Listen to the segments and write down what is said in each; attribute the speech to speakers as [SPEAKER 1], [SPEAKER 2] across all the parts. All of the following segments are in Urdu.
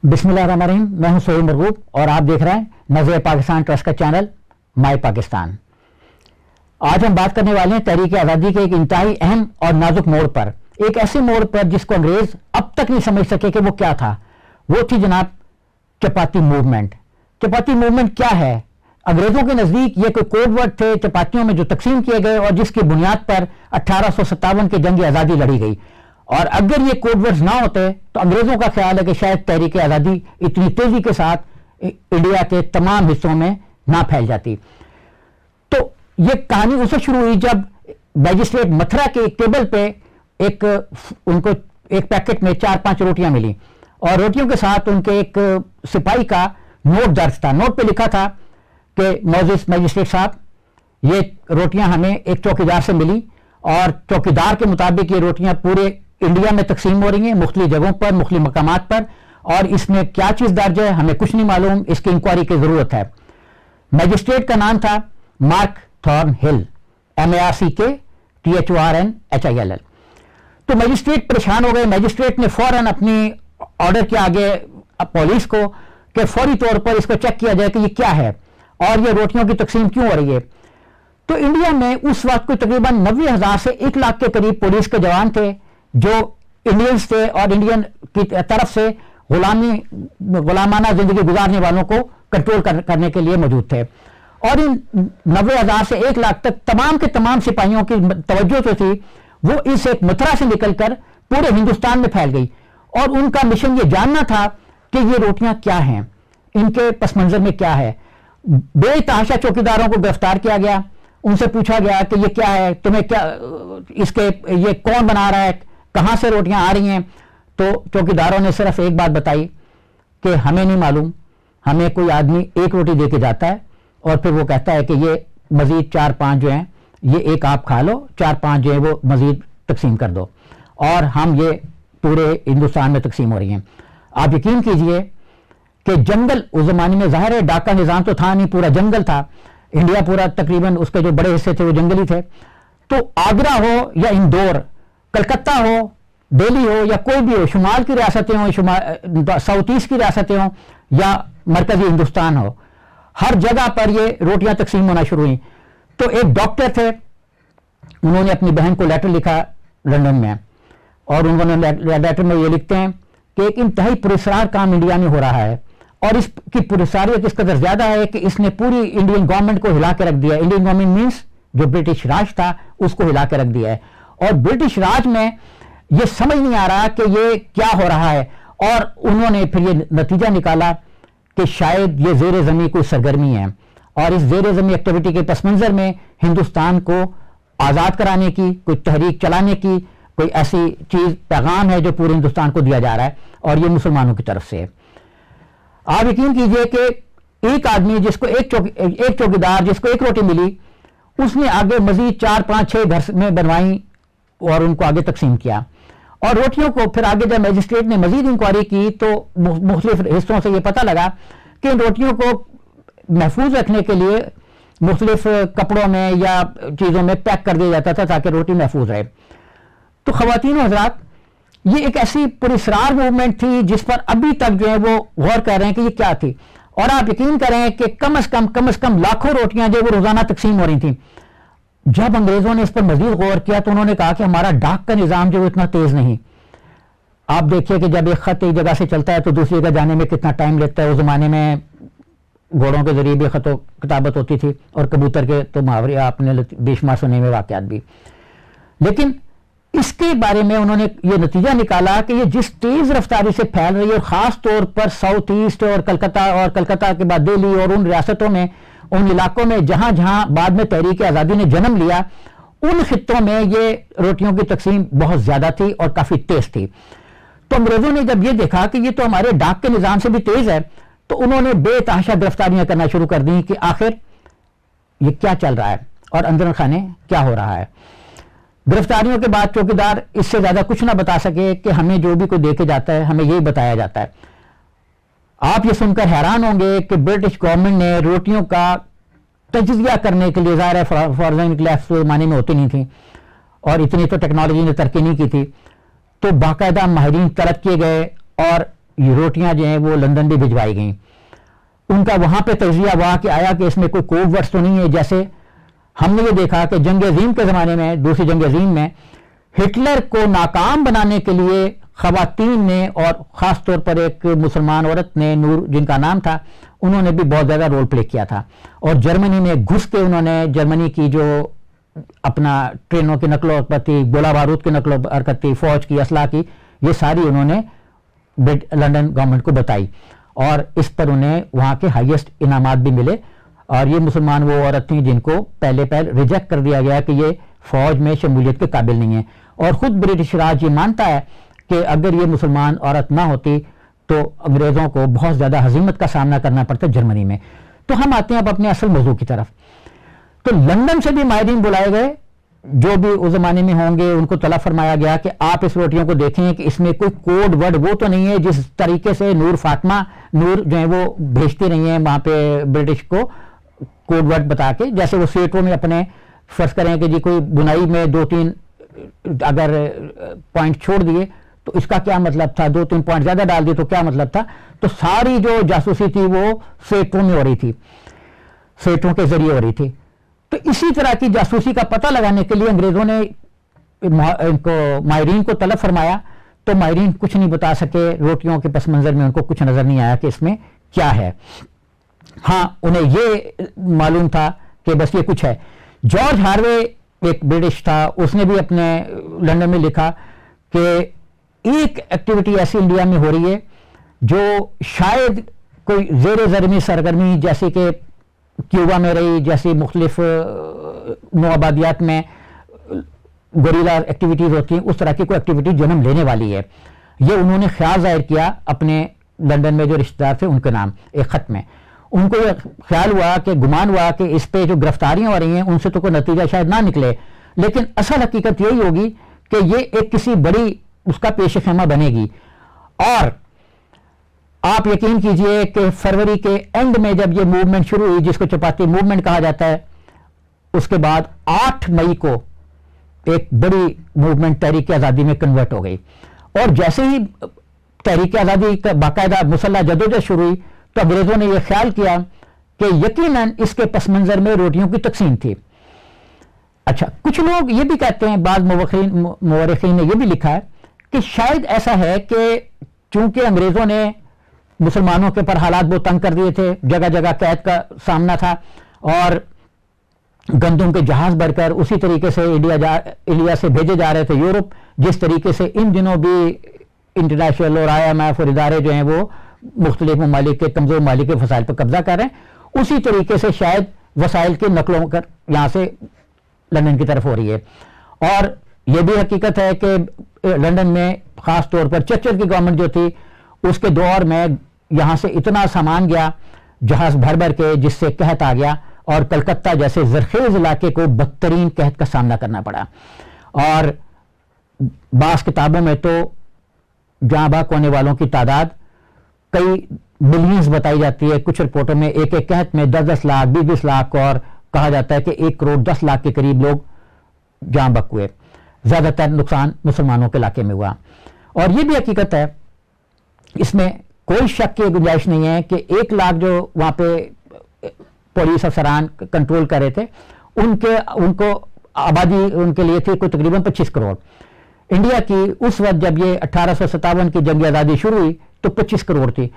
[SPEAKER 1] بسم اللہ الرحمن الرحیم. میں ہوں سہیل مرغوب اور آپ دیکھ رہے ہیں نظر پاکستان ٹرسٹ کا چینل مائی پاکستان. آج ہم بات کرنے والے ہیں تحریک آزادی کے ایک انتہائی اہم اور نازک موڑ پر, ایک ایسے موڑ پر جس کو انگریز اب تک نہیں سمجھ سکے کہ وہ کیا تھا. وہ تھی جناب چپاتی موومنٹ. چپاتی موومنٹ کیا ہے؟ انگریزوں کے نزدیک یہ کوئی کوڈ ورڈ تھے چپاتیوں میں جو تقسیم کیے گئے اور جس کی بنیاد پر 1857 کے جنگ آزادی لڑی گئی. اور اگر یہ کوڈ ورڈز نہ ہوتے تو انگریزوں کا خیال ہے کہ شاید تحریک آزادی اتنی تیزی کے ساتھ انڈیا کے تمام حصوں میں نہ پھیل جاتی. تو یہ کہانی اسے شروع ہوئی جب میجسٹریٹ متھرا کے ایک ٹیبل پہ ان کو ایک پیکٹ میں 4-5 روٹیاں ملی اور روٹیوں کے ساتھ ان کے ایک سپاہی کا نوٹ درج تھا. نوٹ پہ لکھا تھا کہ معزز میجسٹریٹ صاحب, یہ روٹیاں ہمیں ایک چوکیدار سے ملی اور چوکیدار کے مطابق یہ روٹیاں پورے انڈیا میں تقسیم ہو رہی ہیں, مختلف جگہوں پر, مختلف مقامات پر, اور اس میں کیا چیز درج ہے ہمیں کچھ نہیں معلوم, اس کی انکوائری کی ضرورت ہے. میجسٹریٹ کا نام تھا مارک تھارن ہل, MARK THORNHILL. تو میجسٹریٹ پریشان ہو گئے. میجسٹریٹ نے فوراً اپنی آرڈر کے آگے پولیس کو کہ فوری طور پر اس کو چیک کیا جائے کہ یہ کیا ہے اور یہ روٹیوں کی تقسیم کیوں ہو رہی ہے. تو انڈیا میں اس وقت کوئی تقریباً 90,000 سے 1 لاکھ کے قریب پولیس کے جوان تھے جو انڈینز تھے اور انڈین کی طرف سے غلامانہ زندگی گزارنے والوں کو کنٹرول کرنے کے لیے موجود تھے. اور ان 90,000 سے 1 لاکھ تک تمام کے تمام سپاہیوں کی توجہ جو تھی وہ اس ایک متھرا سے نکل کر پورے ہندوستان میں پھیل گئی اور ان کا مشن یہ جاننا تھا کہ یہ روٹیاں کیا ہیں, ان کے پس منظر میں کیا ہے. بے تحاشا چوکیداروں کو گرفتار کیا گیا, ان سے پوچھا گیا کہ یہ کیا ہے, تمہیں کیا اس کے یہ کون بنا رہا ہے, کہاں سے روٹیاں آ رہی ہیں. تو چوکیداروں نے صرف ایک بات بتائی کہ ہمیں نہیں معلوم, ہمیں کوئی آدمی ایک روٹی دے کے جاتا ہے اور پھر وہ کہتا ہے کہ یہ مزید 4-5 جو ہیں یہ ایک آپ کھا لو, 4-5 جو ہے وہ مزید تقسیم کر دو, اور ہم یہ پورے ہندوستان میں تقسیم ہو رہی ہیں. آپ یقین کیجئے کہ جنگل اس زمانے میں ظاہر ہے ڈاکہ نظام تو تھا نہیں, پورا جنگل تھا. انڈیا پورا تقریباً اس کے جو بڑے حصے تھے وہ جنگلی تھے. تو آگرہ ہو یا اندور, کلکتہ ہو, دہلی ہو یا کوئی بھی ہو, شمال کی ریاستیں ہوں, ساؤتھ ایسٹ کی ریاستیں ہوں یا مرکزی ہندوستان ہو, ہر جگہ پر یہ روٹیاں تقسیم ہونا شروع ہوئیں. تو ایک ڈاکٹر تھے, انہوں نے اپنی بہن کو لیٹر لکھا لندن میں, اور انہوں نے لیٹر میں یہ لکھتے ہیں کہ ایک انتہائی پراسرار کام انڈیا میں ہو رہا ہے اور اس کی پراسراریت اس قدر زیادہ ہے کہ اس نے پوری انڈین گورنمنٹ کو ہلا کے رکھ دیا ہے. انڈین گورنمنٹ مینس جو برٹش راج تھا اس کو ہلا کے رکھ دیا ہے, اور برٹش راج میں یہ سمجھ نہیں آ رہا کہ یہ کیا ہو رہا ہے. اور انہوں نے پھر یہ نتیجہ نکالا کہ شاید یہ زیر زمین کوئی سرگرمی ہے اور اس زیر زمین ایکٹیویٹی کے پس منظر میں ہندوستان کو آزاد کرانے کی کوئی تحریک چلانے کی کوئی ایسی چیز پیغام ہے جو پورے ہندوستان کو دیا جا رہا ہے, اور یہ مسلمانوں کی طرف سے ہے. آپ یقین کیجئے کہ ایک آدمی جس کو ایک چوکیدار جس کو ایک روٹی ملی, اس نے آگے مزید 4-5-6 گھر میں بنوائیں اور ان کو آگے تقسیم کیا. اور روٹیوں کو پھر آگے جب میجسٹریٹ نے مزید انکوائری کی تو مختلف حصوں سے یہ پتہ لگا کہ ان روٹیوں کو محفوظ رکھنے کے لیے مختلف کپڑوں میں یا چیزوں میں پیک کر دیا جاتا تھا تاکہ روٹی محفوظ رہے. تو خواتین و حضرات, یہ ایک ایسی پراسرار موومنٹ تھی جس پر ابھی تک جو ہے وہ غور کر رہے ہیں کہ یہ کیا تھی. اور آپ یقین کریں کہ کم از کم لاکھوں روٹیاں جو وہ روزانہ تقسیم ہو رہی تھیں. جب انگریزوں نے اس پر مزید غور کیا تو انہوں نے کہا کہ ہمارا ڈاک کا نظام جو اتنا تیز نہیں. آپ دیکھیے کہ جب ایک خط ایک جگہ سے چلتا ہے تو دوسری جگہ جانے میں کتنا ٹائم لیتا ہے. اس زمانے میں گھوڑوں کے ذریعے بھی خط و کتابت ہوتی تھی اور کبوتر کے تو محاورے آپ نے بے شمار سنے میں واقعات بھی. لیکن اس کے بارے میں انہوں نے یہ نتیجہ نکالا کہ یہ جس تیز رفتاری سے پھیل رہی ہے, اور خاص طور پر ساؤتھ ایسٹ اور کلکتہ کے بعد دہلی اور ان ریاستوں میں, ان علاقوں میں جہاں جہاں بعد میں تحریک آزادی نے جنم لیا, ان خطوں میں یہ روٹیوں کی تقسیم بہت زیادہ تھی اور کافی تیز تھی. تو انگریزوں نے جب یہ دیکھا کہ یہ تو ہمارے ڈاک کے نظام سے بھی تیز ہے, تو انہوں نے بے تحاشا گرفتاریاں کرنا شروع کر دیں کہ آخر یہ کیا چل رہا ہے اور اندر خانے کیا ہو رہا ہے. گرفتاریوں کے بعد چوکیدار اس سے زیادہ کچھ نہ بتا سکے کہ ہمیں جو بھی کوئی دے کے جاتا ہے ہمیں یہی بتایا جاتا ہے. آپ یہ سن کر حیران ہوں گے کہ برٹش گورنمنٹ نے روٹیوں کا تجزیہ کرنے کے لیے, ظاہر ہے فارزن کلاس زمانے میں ہوتی نہیں تھی اور اتنی تو ٹیکنالوجی نے ترقی نہیں کی تھی, تو باقاعدہ ماہرین طلب کیے گئے اور یہ روٹیاں جو ہیں وہ لندن بھی بھجوائی گئیں. ان کا وہاں پہ تجزیہ ہوا کہ آیا کہ اس میں کوئی کوڈ ورڈز تو نہیں ہے. جیسے ہم نے یہ دیکھا کہ جنگ عظیم کے زمانے میں، دوسری جنگ عظیم میں، ہٹلر کو ناکام بنانے کے لیے خواتین نے، اور خاص طور پر ایک مسلمان عورت نے، نور جن کا نام تھا، انہوں نے بھی بہت زیادہ رول پلے کیا تھا. اور جرمنی میں گھس کے انہوں نے جرمنی کی جو اپنا ٹرینوں کی نقل و حرکت تھی، گولہ بارود کی نقل و حرکت تھی، فوج کی، اسلحہ کی، یہ ساری انہوں نے لندن گورنمنٹ کو بتائی، اور اس پر انہیں وہاں کے ہائیسٹ انعامات بھی ملے. اور یہ مسلمان وہ عورت تھیں جن کو پہلے ریجیکٹ کر دیا گیا کہ یہ فوج میں شمولیت کے قابل نہیں ہے. اور خود برٹش راج یہ مانتا ہے کہ اگر یہ مسلمان عورت نہ ہوتی تو انگریزوں کو بہت زیادہ ہزیمت کا سامنا کرنا پڑتا جرمنی میں. تو ہم آتے ہیں اب اپنے اصل موضوع کی طرف. تو لندن سے بھی ماہرین بلائے گئے جو بھی اس زمانے میں ہوں گے. ان کو طلب فرمایا گیا کہ آپ اس روٹیوں کو دیکھیں کہ اس میں کوئی کوڈ ورڈ وہ تو نہیں ہے جس طریقے سے نور فاطمہ نور جو ہے وہ بھیجتی رہی ہیں وہاں پہ برٹش کو کوڈ ورڈ بتا کے. جیسے وہ سویٹروں میں اپنے فرض کریں کہ جی کوئی بنائی میں 2-3 اگر پوائنٹ چھوڑ دیے تو اس کا کیا مطلب تھا، 2-3 پوائنٹ زیادہ ڈال دیے تو کیا مطلب تھا. تو ساری جو جاسوسی تھی وہ سویٹروں میں ہو رہی تھی، سویٹروں کے ذریعے ہو رہی تھی. تو اسی طرح کی جاسوسی کا پتہ لگانے کے لیے انگریزوں نے ان کو ماہرین کو طلب فرمایا. تو ماہرین کچھ نہیں بتا سکے. روٹیوں کے پس منظر میں ان کو کچھ نظر نہیں آیا کہ اس میں کیا ہے. ہاں انہیں یہ معلوم تھا کہ بس یہ کچھ ہے. جارج ہاروے ایک برٹش تھا، اس نے بھی اپنے لندن میں لکھا کہ ایک ایکٹیویٹی ایسی انڈیا میں ہو رہی ہے جو شاید کوئی زیر زرمی سرگرمی جیسی کہ کیوبا میں رہی، جیسی مختلف نو آبادیات میں گوریلا ایکٹیویٹیز ہوتی ہیں، اس طرح کی کوئی ایکٹیویٹی جنم لینے والی ہے. یہ انہوں نے خیال ظاہر کیا اپنے لندن میں جو رشتہ دار تھے ان کے نام ایک خط میں. ان کو یہ خیال ہوا کہ گمان ہوا کہ اس پہ جو گرفتاریاں ہو رہی ہیں ان سے تو کوئی نتیجہ شاید نہ نکلے، لیکن اصل حقیقت یہی ہوگی کہ یہ ایک کسی بڑی اس کا پیش خیمہ بنے گی. اور آپ یقین کیجئے کہ فروری کے اینڈ میں جب یہ موومنٹ شروع ہوئی جس کو چپاتی موومنٹ کہا جاتا ہے، اس کے بعد 8 مئی کو ایک بڑی موومنٹ تحریک آزادی میں کنورٹ ہو گئی. اور جیسے ہی تحریک آزادی کا باقاعدہ مسلح جدوجہد شروع ہوئی تو انگریزوں نے یہ خیال کیا کہ یقیناً اس کے پس منظر میں روٹیوں کی تقسیم تھی. اچھا، کچھ لوگ یہ بھی کہتے ہیں، بعض مورخین نے یہ بھی لکھا ہے کہ شاید ایسا ہے کہ چونکہ انگریزوں نے مسلمانوں کے پر حالات بہت تنگ کر دیے تھے، جگہ جگہ قید کا سامنا تھا، اور گندم کے جہاز بھر کر اسی طریقے سے انڈیا سے بھیجے جا رہے تھے یورپ، جس طریقے سے ان دنوں بھی انٹرنیشنل اور IMF اور ادارے جو ہیں وہ مختلف ممالک کے کمزور ممالک کے وسائل پر قبضہ کر رہے ہیں، اسی طریقے سے شاید وسائل کی نقل و کر یہاں سے لندن کی طرف ہو رہی ہے. اور یہ بھی حقیقت ہے کہ لندن میں خاص طور پر چرچل کی گورنمنٹ جو تھی اس کے دور میں یہاں سے اتنا سامان گیا جہاز بھر بھر کے جس سے قحط آ گیا، اور کلکتہ جیسے زرخیز علاقے کو بدترین قحط کا سامنا کرنا پڑا. اور بعض کتابوں میں تو جاں بحق ہونے والوں کی تعداد کئی ملینز بتائی جاتی ہے. کچھ رپورٹوں میں ایک قحط میں 10-10 لاکھ 20-20 لاکھ اور کہا جاتا ہے کہ 1 کروڑ 10 لاکھ کے قریب لوگ جاں بحق ہوئے. زیادہ تر نقصان مسلمانوں کے علاقے میں ہوا. اور یہ بھی حقیقت ہے، اس میں کوئی شک کی گنجائش نہیں ہے کہ 1 لاکھ جو وہاں پہ پولیس افسران کنٹرول کر رہے تھے ان کو آبادی ان کے لیے تھی کوئی تقریباً 25 کروڑ. انڈیا کی اس وقت جب یہ 1857 کی جنگ آزادی شروع ہوئی تو 25 کروڑ تھی.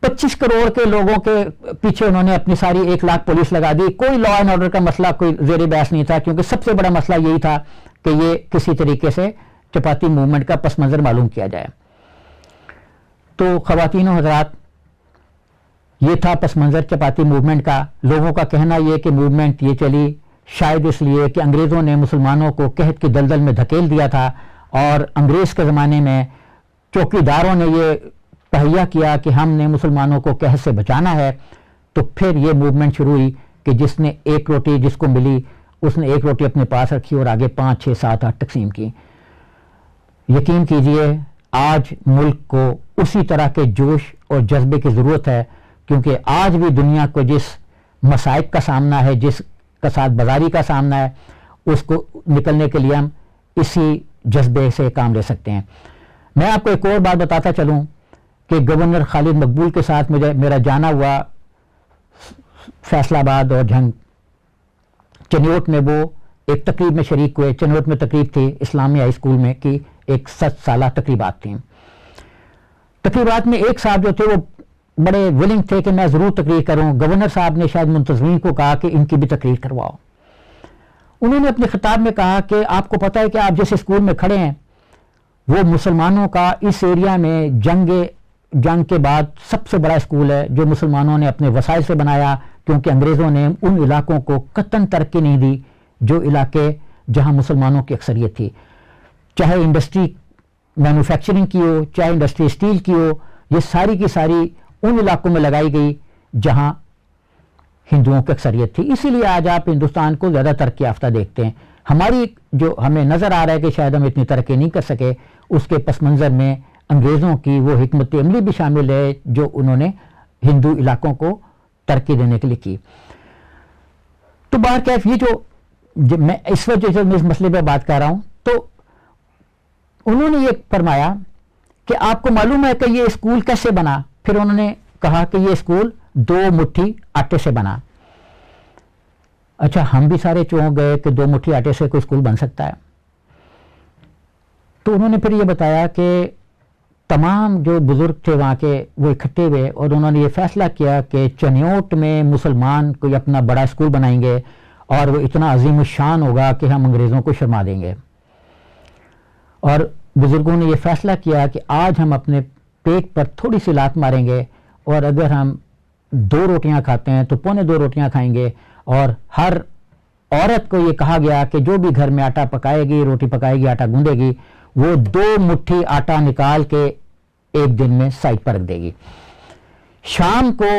[SPEAKER 1] 25 کروڑ کے لوگوں کے پیچھے انہوں نے اپنی ساری 1 لاکھ پولیس لگا دی. کوئی لا اینڈ آرڈر کا مسئلہ کوئی زیر بحث نہیں تھا، کیونکہ سب سے بڑا مسئلہ یہی تھا کہ یہ کسی طریقے سے چپاتی موومنٹ کا پس منظر معلوم کیا جائے. تو خواتین و حضرات، یہ تھا پس منظر چپاتی موومنٹ کا. لوگوں کا کہنا یہ کہ موومنٹ یہ چلی شاید اس لیے کہ انگریزوں نے مسلمانوں کو قحط کی دلدل میں دھکیل دیا تھا، اور انگریز کے زمانے میں چوکی داروں نے یہ تہیہ کیا کہ ہم نے مسلمانوں کو قحط سے بچانا ہے. تو پھر یہ موومنٹ شروع ہوئی کہ جس نے 1 روٹی جس کو ملی اس نے 1 روٹی اپنے پاس رکھی اور آگے 5 6 7 8 تقسیم کی. یقین کیجئے آج ملک کو اسی طرح کے جوش اور جذبے کی ضرورت ہے، کیونکہ آج بھی دنیا کو جس مصائب کا سامنا ہے، جس کساد بازاری کا سامنا ہے، اس کو نکلنے کے لیے ہم اسی جذبے سے کام لے سکتے ہیں. میں آپ کو ایک اور بات بتاتا چلوں کہ گورنر خالد مقبول کے ساتھ میرا جانا ہوا فیصل آباد اور جھنگ چنیوٹ میں، وہ ایک تقریب میں شریک ہوئے. چنیوٹ میں تقریب تھی اسلامی ہائی اسکول میں کی ایک 7 سالہ تقریبات تھیں. تقریبات میں ایک صاحب جو تھے وہ بڑے ولنگ تھے کہ میں ضرور تقریر کروں. گورنر صاحب نے شاید منتظمین کو کہا کہ ان کی بھی تقریر کرواؤ. انہوں نے اپنے خطاب میں کہا کہ آپ کو پتہ ہے کہ آپ جس اسکول میں کھڑے ہیں وہ مسلمانوں کا اس ایریا میں جنگ کے بعد سب سے بڑا اسکول ہے، جو مسلمانوں نے اپنے وسائل سے بنایا، کیونکہ انگریزوں نے ان علاقوں کو قطعاً ترقی نہیں دی جو علاقے جہاں مسلمانوں کی اکثریت تھی، چاہے انڈسٹری مینوفیکچرنگ کی ہو، چاہے انڈسٹری اسٹیل کی ہو. یہ ساری کی ساری ان علاقوں میں لگائی گئی جہاں ہندوؤں کی اکثریت تھی. اسی لیے آج آپ ہندوستان کو زیادہ ترقی یافتہ دیکھتے ہیں. ہماری جو ہمیں نظر آ رہا ہے کہ شاید ہم اتنی ترقی نہیں کر سکے، اس کے پس منظر میں انگریزوں کی وہ حکمت عملی بھی شامل ہے جو انہوں نے ہندو علاقوں کو ترقی دینے کے لیے کی. تو بہرکیف یہ جو میں اس وجہ سے اس مسئلے پہ بات کر رہا ہوں، تو انہوں نے یہ فرمایا کہ آپ کو معلوم ہے کہ یہ اسکول کیسے بنا. پھر انہوں نے کہا کہ یہ اسکول 2 مٹھی آٹے سے بنا. اچھا، ہم بھی سارے چونک گئے کہ 2 مٹھی آٹے سے کوئی اسکول بن سکتا ہے. تو انہوں نے پھر یہ بتایا کہ تمام جو بزرگ تھے وہاں کے وہ اکٹھے ہوئے اور انہوں نے یہ فیصلہ کیا کہ چنیوٹ میں مسلمان کوئی اپنا بڑا اسکول بنائیں گے اور وہ اتنا عظیم الشان ہوگا کہ ہم انگریزوں کو شرما دیں گے. اور بزرگوں نے یہ فیصلہ کیا کہ آج ہم اپنے پیٹ پر تھوڑی سی لات ماریں گے، اور اگر ہم 2 روٹیاں کھاتے ہیں تو 2.25 روٹیاں کھائیں گے. اور ہر عورت کو یہ کہا گیا کہ جو بھی گھر میں آٹا پکائے گی، روٹی پکائے گی، آٹا گوندے گی، وہ 2 مٹھی آٹا نکال کے ایک دن میں سائٹ پر رکھ دے گی. شام کو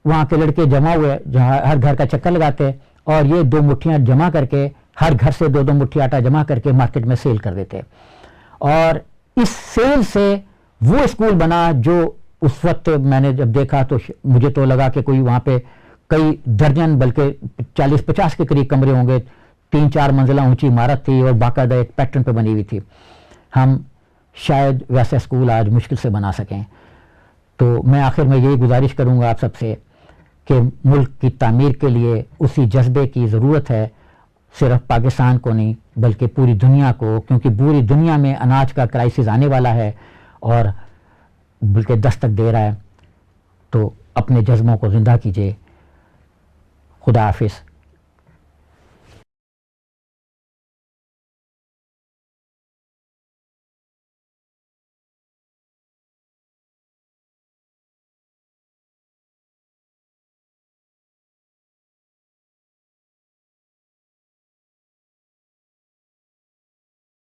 [SPEAKER 1] وہاں کے لڑکے جمع ہوئے جہاں ہر گھر کا چکر لگاتے، اور یہ 2 مٹھیاں جمع کر کے ہر گھر سے 2 مٹھی آٹا جمع کر کے مارکیٹ میں سیل کر دیتے. اور اس سیل سے وہ اسکول بنا جو اس وقت میں نے جب دیکھا تو مجھے تو لگا کہ کوئی وہاں پہ کئی درجن بلکہ 40-50 کے قریب کمرے ہوں گے. 3-4 منزلہ اونچی عمارت تھی اور باقاعدہ ایک پیٹرن پہ بنی ہوئی تھی. ہم شاید ویسا اسکول آج مشکل سے بنا سکیں. تو میں آخر میں یہی گزارش کروں گا آپ سب سے کہ ملک کی تعمیر کے لیے اسی جذبے کی ضرورت ہے، صرف پاکستان کو نہیں بلکہ پوری دنیا کو، کیونکہ پوری دنیا میں اناج کا کرائسس آنے والا ہے اور بلکہ دستک دے رہا ہے. تو اپنے جذبوں کو زندہ کیجیے. خدا حافظ.